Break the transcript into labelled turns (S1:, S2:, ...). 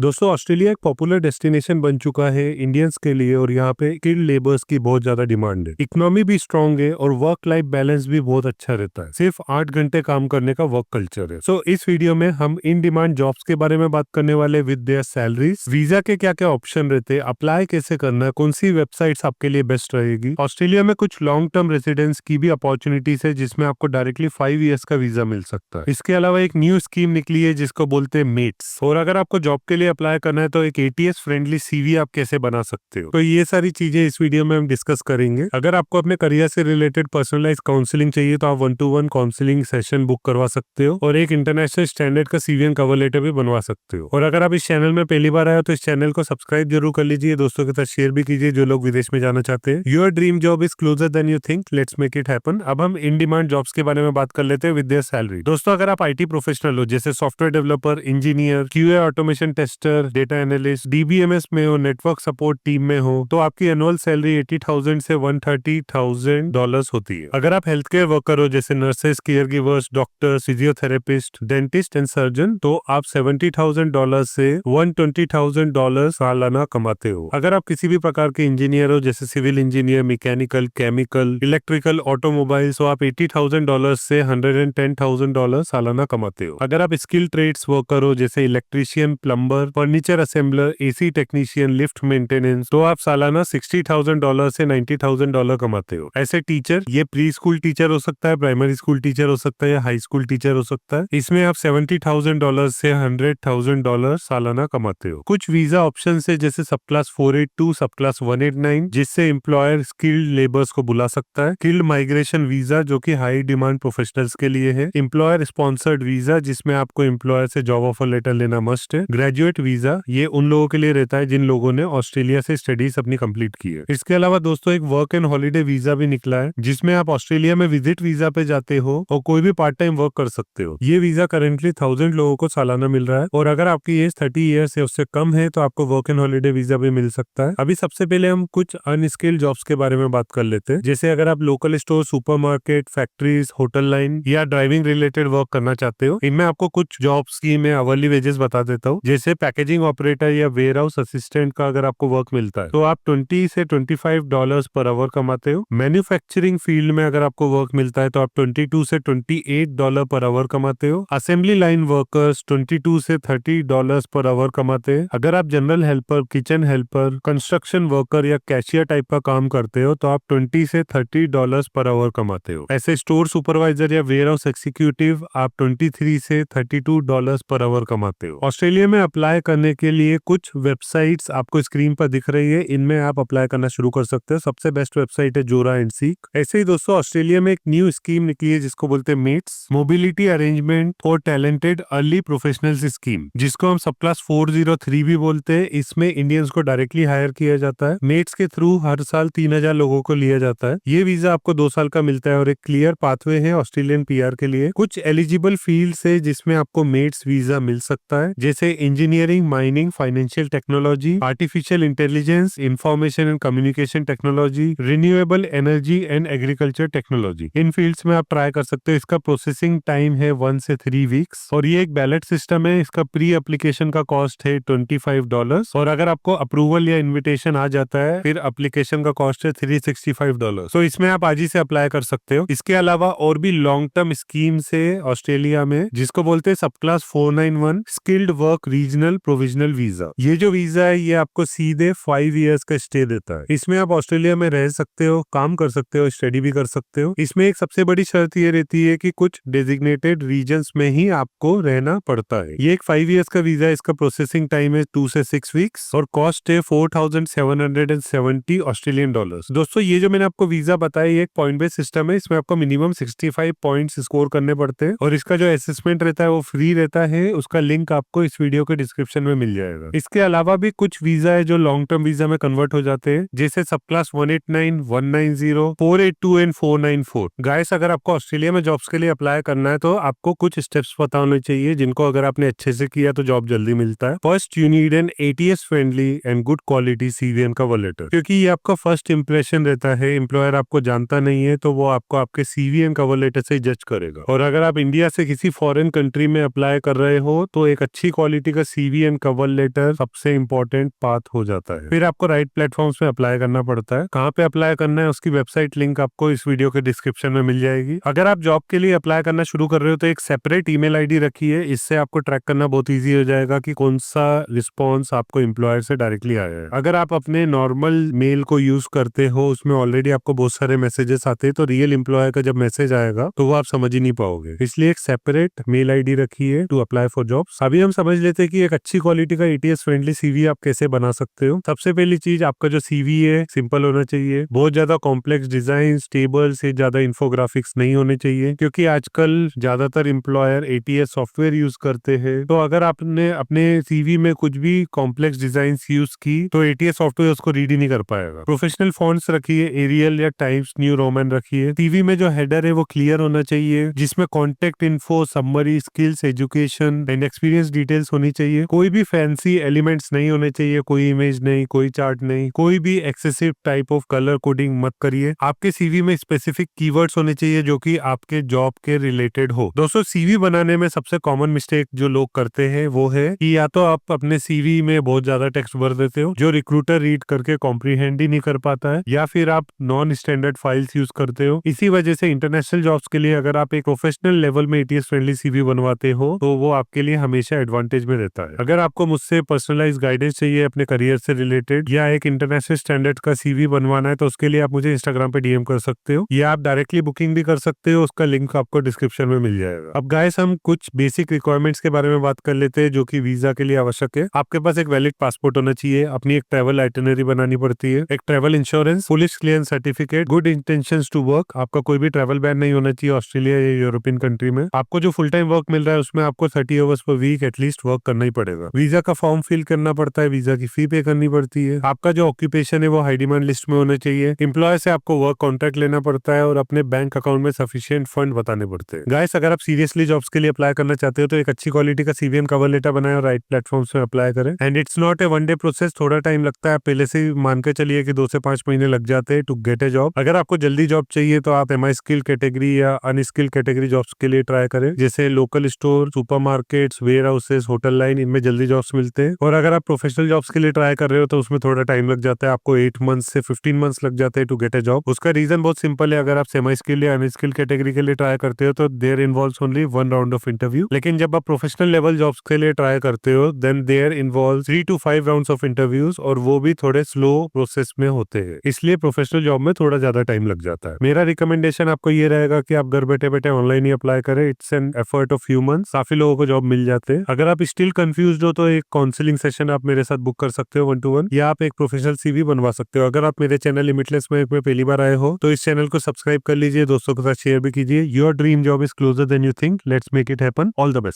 S1: दोस्तों ऑस्ट्रेलिया एक popular destination बन चुका है इंडियंस के लिए और यहाँ पे स्किल्ड लेबर्स की बहुत ज्यादा डिमांड है। इकोनॉमी भी स्ट्रांग है और वर्क लाइफ बैलेंस भी बहुत अच्छा रहता है। सिर्फ 8 घंटे काम करने का वर्क कल्चर है। सो इस वीडियो में हम इन डिमांड जॉब्स के बारे में बात करने वाले विद देयर सैलरीज, वीजा के क्या क्या ऑप्शन रहते हैं, अप्लाई कैसे करना है, कौन सी वेबसाइट्स आपके लिए बेस्ट रहेगी। ऑस्ट्रेलिया में कुछ लॉन्ग टर्म रेसिडेंस की भी अपॉर्चुनिटीज है जिसमें आपको डायरेक्टली 5 ईयर्स का वीजा मिल सकता है। इसके अलावा एक न्यू स्कीम निकली है जिसको बोलते हैं मेट्स। और अगर आपको जॉब के लिए अप्लाई करना है तो एक एटीएस फ्रेंडली सीवी आप कैसे बना सकते हो, तो ये सारी चीजें इस वीडियो में हम डिस्कस करेंगे। अगर आपको अपने करियर से रिलेटेड पर्सनलाइज काउंसलिंग चाहिए तो आप 1-to-1 काउंसलिंग सेशन बुक करवा सकते हो और एक इंटरनेशनल स्टैंडर्ड का सीवी एंड कवर लेटर भी बनवा सकते हो। और अगर आप इस चैनल में पहली बार आए हो तो इस चैनल को सब्सक्राइब जरूर कर लीजिए, दोस्तों के साथ शेयर भी कीजिए जो लोग विदेश में जाना चाहते हैं। Your dream job is closure then you think, let's make it happen. अब हम इन डिमांड जॉब्स के बारे में बात कर लेते हैं विद देयर सैलरी। दोस्तों अगर आप आईटी प्रोफेशनल हो जैसे software developer, engineer, QA automation tester, data analyst, DBMS में हो, नेटवर्क सपोर्ट टीम में हो, तो आपकी एनुअल सैलरी 80,000 से $130,000 होती है। अगर आप हेल्थ केयर वर्कर हो जैसे nurses, care givers, doctor, physiotherapist, dentist and surgeon, तो आप $70,000 से $120,000 सालाना कमाते हो। अगर आप किसी भी प्रकार के इंजीनियर हो जैसे civil engineer, mechanical, chemical, electrical, automobiles, तो आप $80,000 से $110,000 सालाना कमाते हो। अगर आप स्किल ट्रेड्स वर्कर हो जैसे electrician, plumber, furniture assembler, AC technician, lift maintenance, तो आप सालाना $60,000 से $90,000 कमाते हो। ऐसे टीचर, ये प्री स्कूल टीचर हो सकता है, प्राइमरी स्कूल टीचर हो सकता है या हाई स्कूल टीचर हो सकता है, इसमें आप $70,000 से $100,000 सालाना कमाते हो। कुछ वीजा ऑप्शन है जैसे सब क्लास 482, सब क्लास 189, जिससे एम्प्लॉयर स्किल्ड लेबर्स को बुला सकता है। स्किल्ड माइग्रेशन वीजा जो कि हाई डिमांड प्रोफेशनल्स के लिए है। एम्प्लॉयर स्पॉन्सर्ड वीजा जिसमें आपको एम्प्लॉयर से जॉब ऑफर लेटर लेना मस्ट है। ग्रेजुएट वीजा, ये उन लोगों के लिए रहता है जिन लोगों ने ऑस्ट्रेलिया से स्टडीज अपनी कंप्लीट की है। इसके अलावा दोस्तों एक वर्क एंड हॉलीडे वीजा भी निकला है जिसमें आप ऑस्ट्रेलिया में विजिट वीजा पे जाते हो और कोई भी पार्ट टाइम वर्क कर सकते हो। ये वीजा करेंटली 1000 लोगों को सालाना मिल रहा है और अगर आपकी एज 30 ईयर्स से उससे कम है तो आपको वर्क एंड हॉलीडे वीजा भी मिल सकता है। अभी सबसे पहले हम कुछ अनस्किल्ड जॉब्स के बारे में बात कर लेते हैं। जैसे अगर आप local store, supermarket, factories, hotel line या ड्राइविंग रिलेटेड वर्क करना चाहते हो, इनमें आपको कुछ जॉब्स की मैं अवर्ली वेजेस बता देता हूँ। जैसे पैकेजिंग ऑपरेटर या वेयर हाउस असिस्टेंट का अगर आपको वर्क मिलता है तो आप $20 से $25 पर आवर कमाते हो। मैन्युफैक्चरिंग फील्ड में अगर आपको वर्क मिलता है तो आप $22 से $28 पर आवर कमाते हो। असेंबली लाइन वर्कर्स $22 से $30 पर आवर कमाते हैं। अगर आप general helper, kitchen helper, construction worker या कैशियर टाइप का काम करते हो तो आप $20 से $30 पर आवर कमाते हो। ऐसे स्टोर सुपरवाइजर या वेयर हाउस एग्जीक्यूटिव आप $23 से $32 पर आवर कमाते हो। ऑस्ट्रेलिया में अप्लाई करने के लिए कुछ वेबसाइट्स आपको स्क्रीन पर दिख रही है, इनमें आप अप्लाई करना शुरू कर सकते हो। सबसे बेस्ट वेबसाइट है जोरा एंड सीक। ऐसे ही दोस्तों ऑस्ट्रेलिया में एक न्यू स्कीम निकली है जिसको बोलते हैं MATES, mobility arrangement for talented early professionals scheme, जिसको हम सब क्लास 403 भी बोलते हैं। इसमें इंडियंस को डायरेक्टली हायर किया जाता है। मेट्स के थ्रू हर साल 3000 लोगों को लिया जाता है। ये वीजा आपको 2 साल का मिलता है और एक क्लियर पाथवे है ऑस्ट्रेलियन पीआर के लिए। कुछ एलिजिबल फील्ड्स है जिसमें आपको मेट्स वीजा मिल सकता है, जैसे engineering, mining, financial technology, artificial intelligence, information and communication technology, renewable energy and agriculture technology. In fields में आप ट्राई कर सकते हो। इसका प्रोसेसिंग टाइम है 1 से 3 वीक्स और ये एक बैलेट सिस्टम है। इसका प्री एप्लीकेशन का कॉस्ट है $25 और अगर आपको अप्रूवल या इन्विटेशन आ जाता है फिर एप्लीकेशन का कॉस्ट है $365। तो इसमें आप आज ही से अप्लाई कर सकते हो। इसके अलावा और भी लॉन्ग टर्म स्कीम्स है ऑस्ट्रेलिया में जिसको बोलते हैं सब class 491 skilled work regional provisional visa. ये जो वीजा है ये आपको सीधे 5 ईयर्स का स्टे देता है। इसमें आप ऑस्ट्रेलिया में रह सकते हो, काम कर सकते हो, स्टडी भी कर सकते हो। इसमें एक सबसे बड़ी शर्त ये रहती है कि कुछ डेजिग्नेटेड रीजन्स में ही आपको रहना पड़ता है। ये एक 5 ईयर्स का वीजा, इसका प्रोसेसिंग टाइम है 2 से 6 वीक्स और कॉस्ट है $4,770 ऑस्ट्रेलियन डॉलर्स। दोस्तों ये जो मैंने आपको वीजा बताया ये एक पॉइंट बेस्ड सिस्टम है। इसमें आपको मिनिमम 65 पॉइंट्स स्कोर करने पड़ते हैं और इसका जो असेसमेंट रहता है वो फ्री रहता है। उसका लिंक आपको इस वीडियो के डिस्क्रिप्शन में मिल जाएगा। इसके अलावा भी कुछ वीजा है जो लॉन्ग टर्म वीजा में कन्वर्ट हो जाते हैं, जैसे सब क्लास 189, 190, 482 एंड 494। गाइस अगर आपको ऑस्ट्रेलिया में जॉब्स के लिए अप्लाई करना है तो आपको कुछ स्टेप्स पता होने चाहिए जिनको अगर आपने अच्छे से किया तो जॉब जल्दी मिलता है। First, you need an ATS friendly and good quality CV and cover letter, क्योंकि ये आपका फर्स्ट इंप्रेशन रहता है। एम्प्लॉयर आपको जानता नहीं है तो वो आपको आपके सीवी एंड कवर लेटर से जज करेगा। और अगर आप इंडिया से किसी फॉरेन कंट्री में अप्लाई कर रहे हो तो एक अच्छी क्वालिटी का CV CV and cover letter सबसे इंपॉर्टेंट पाथ हो जाता है। फिर आपको राइट प्लेटफॉर्म्स में अप्लाई करना पड़ता है। कहाँ पे अप्लाई करना है उसकी वेबसाइट लिंक आपको इस वीडियो के डिस्क्रिप्शन में मिल जाएगी। अगर आप जॉब के लिए अप्लाई करना शुरू कर रहे हो तो एक सेपरेट ईमेल आईडी रखिए, इससे आपको ट्रैक करना बहुत ईजी हो जाएगा कि कौन सा रिस्पॉन्स आपको एम्प्लॉयर से डायरेक्टली आया है। अगर आप अपने नॉर्मल मेल को यूज करते हो, उसमें ऑलरेडी आपको बहुत सारे मैसेजेस आते हैं, तो रियल एम्प्लॉयर का जब मैसेज आएगा तो वो आप समझ ही नहीं पाओगे। इसलिए एक सेपरेट मेल आईडी रखिए टू अप्लाई फॉर जॉब्स। अभी हम समझ लेते हैं कि एक अच्छी क्वालिटी का एटीएस फ्रेंडली सीवी आप कैसे बना सकते हो। सबसे पहली चीज, आपका जो सीवी है सिंपल होना चाहिए। बहुत ज्यादा कॉम्प्लेक्स डिजाइन, टेबल से ज्यादा इंफोग्राफिक्स नहीं होने चाहिए, क्योंकि आजकल ज्यादातर एम्प्लॉयर एटीएस सॉफ्टवेयर यूज करते हैं। तो अगर आपने अपने सीवी में कुछ भी कॉम्प्लेक्स डिजाइन यूज की तो एटीएस सॉफ्टवेयर उसको रीड ही नहीं कर पाएगा। प्रोफेशनल फॉन्ट्स रखिए, एरियल या टाइम्स न्यू रोमन रखिए। सीवी में जो हेडर है वो क्लियर होना चाहिए, जिसमें contact info, summary, skills, education and experience details होनी चाहिए। कोई भी फैंसी एलिमेंट्स नहीं होने चाहिए, कोई इमेज नहीं, कोई चार्ट नहीं, कोई भी excessive type of colour coding मत करिए। आपके सीवी में स्पेसिफिक कीवर्ड्स होने चाहिए जो कि आपके जॉब के रिलेटेड हो। दोस्तों, सीवी बनाने में सबसे कॉमन मिस्टेक जो लोग करते हैं वो है कि या तो आप अपने सीवी में बहुत ज्यादा टेक्स्ट भर देते हो जो रिक्रूटर रीड करके कॉम्प्रीहेंड ही नहीं कर पाता है, या फिर आप नॉन स्टैंडर्ड फाइल्स यूज करते हो। इसी वजह से इंटरनेशनल जॉब्स के लिए अगर आप एक प्रोफेशनल लेवल में एटीएस फ्रेंडली सीवी बनवाते हो तो वो आपके लिए हमेशा एडवांटेज में रहता है। अगर आपको मुझसे पर्सनलाइज गाइडेंस चाहिए अपने करियर से रिलेटेड, या एक इंटरनेशनल स्टैंडर्ड का सीवी बनवाना है, तो उसके लिए आप मुझे इंस्टाग्राम पे डीएम कर सकते हो, या आप डायरेक्टली बुकिंग भी कर सकते हो। उसका लिंक आपको डिस्क्रिप्शन में मिल जाएगा। अब गाइस, हम कुछ बेसिक रिक्वायरमेंट्स के बारे में बात कर लेते हैं जो कि वीजा के लिए आवश्यक है। आपके पास एक वैलिड पासपोर्ट होना चाहिए, अपनी एक ट्रैवल आइटिनरी बनानी पड़ती है, एक travel insurance, police clearance certificate, good intentions to work. आपका कोई भी ट्रैवल बैन नहीं होना चाहिए ऑस्ट्रेलिया या यूरोपियन कंट्री में। आपको जो फुल टाइम वर्क मिल रहा है उसमें आपको 30 hours per week at least work करना ही पड़ेगा। वीजा का फॉर्म फिल करना पड़ता है, वीजा की फी पे करनी पड़ती है। आपका जो ऑक्यूपेशन है वो हाई डिमांड लिस्ट में होना चाहिए। एम्प्लॉयर से आपको वर्क कॉन्ट्रैक्ट लेना पड़ता है और अपने बैंक अकाउंट में सफिशिएंट फंड बताने पड़ते हैं। गाइस, अगर आप सीरियसली जॉब्स के लिए अप्लाई करना चाहते हो तो एक अच्छी क्वालिटी का सीवी एंड कवर लेटर बनाएं और राइट प्लेटफॉर्म्स में अप्लाई करें। And it's not a one day process, थोड़ा टाइम लगता है। पहले से ही मान के चलिए कि 2 से 5 महीने लग जाते हैं टू गेट ए जॉब। अगर आपको जल्दी जॉब चाहिए तो आप एमआई स्किल कैटेगरी या अनस्किल कैटेगरी जॉब्स के लिए ट्राई करें, जैसे local store, supermarkets, warehouses, hotel line, इनमें जल्दी जॉब्स मिलते हैं। और अगर आप प्रोफेशनल जॉब्स के लिए ट्राई कर रहे हो तो उसमें थोड़ा टाइम लग जाता है, आपको 8 मंथ्स से 15 मंथ्स लग जाते हैं टू गेट ए जॉब। उसका रीजन बहुत सिंपल है, अगर आप सेमी स्किल या अनस्किल कैटेगरी के लिए ट्राई करते हो तो there involves only 1 round of interview, लेकिन जब आप प्रोफेशनल लेवल जॉब्स के लिए ट्राई करते हो then there involve 3 to 5 rounds of interviews, और वो भी थोड़े स्लो प्रोसेस में होते हैं। इसलिए प्रोफेशनल जॉब में थोड़ा ज्यादा टाइम लग जाता है। मेरा रिकमेंडेशन आपको ये रहेगा कि आप घर बैठे बैठे ऑनलाइन ही अप्लाई करें। It's an effort of few months, काफी लोगों को जॉब मिल जाते हैं। अगर आप स्टिल कंफ्यूज्ड हो तो एक काउंसलिंग सेशन आप मेरे साथ बुक कर सकते हो 1 to 1, या आप एक प्रोफेशनल सीवी बनवा सकते हो। अगर आप मेरे चैनल लिमिटलेस में पहली बार आए हो तो इस चैनल को सब्सक्राइब कर लीजिए, दोस्तों के साथ शेयर भी कीजिए। Your dream job is closure then you think. Let's make it happen. All the best.